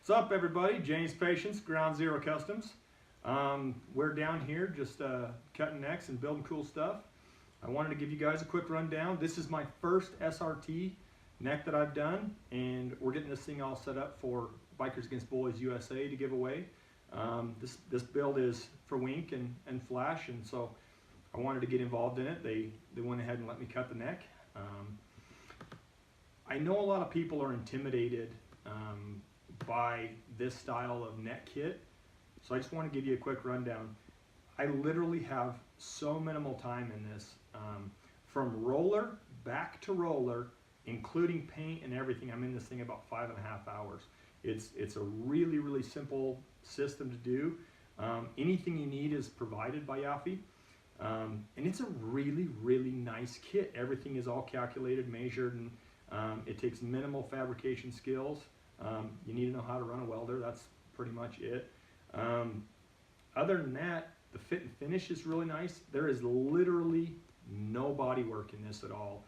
What's up, everybody? James Patience, Ground Zero Customs. We're down here just cutting necks and building cool stuff. I wanted to give you guys a quick rundown. This is my first SRT neck that I've done, and we're getting this thing all set up for Bikers Against Bullies USA to give away. This build is for Wink and Flash, and so I wanted to get involved in it. They went ahead and let me cut the neck. I know a lot of people are intimidated by this style of neck kit, so I just want to give you a quick rundown. I literally have so minimal time in this, from roller back to roller, including paint and everything. I'm in this thing about 5.5 hours. It's a really simple system to do. Anything you need is provided by Yaffe, and it's a really nice kit. Everything is all calculated, measured, and it takes minimal fabrication skills. You need to know how to run a welder. That's pretty much it. Other than that, the fit and finish is really nice. There is literally no body work in this at all.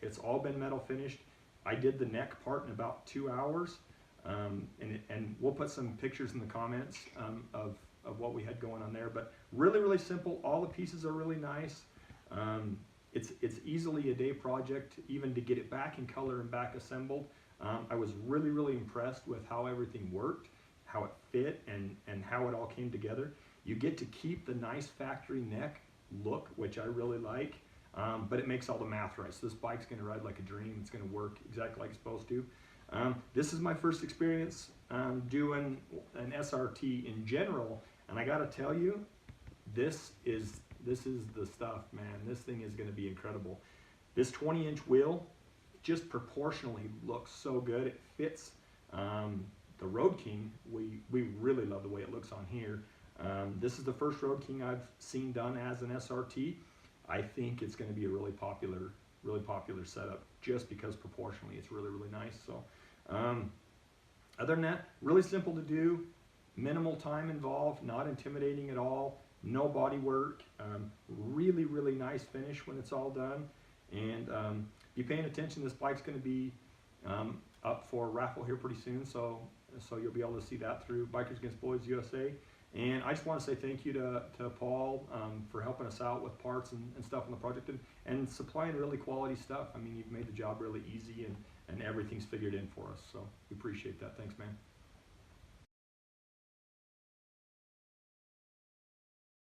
It's all been metal finished. I did the neck part in about 2 hours, and we'll put some pictures in the comments of what we had going on there. But really simple. All the pieces are really nice. It's easily a day project, even to get it back in color and back assembled. I was really impressed with how everything worked, how it fit, and how it all came together. You get to keep the nice factory neck look, which I really like, but it makes all the math right. So this bike's gonna ride like a dream. It's gonna work exactly like it's supposed to. This is my first experience doing an SRT in general, and I gotta tell you, this is the stuff, man. This thing is gonna be incredible. This 20-inch wheel just proportionally looks so good. It fits the Road King. We really love the way it looks on here. This is the first Road King I've seen done as an SRT. I think it's going to be a really popular setup, just because proportionally it's really nice. So other than that, really simple to do, minimal time involved, not intimidating at all, no body work, really nice finish when it's all done. And be paying attention. This bike's going to be up for raffle here pretty soon, so you'll be able to see that through Bikers Against Bullies USA. And I just want to say thank you to Paul for helping us out with parts and stuff on the project, and supplying really quality stuff. I mean, you've made the job really easy, and everything's figured in for us, so we appreciate that. Thanks, man.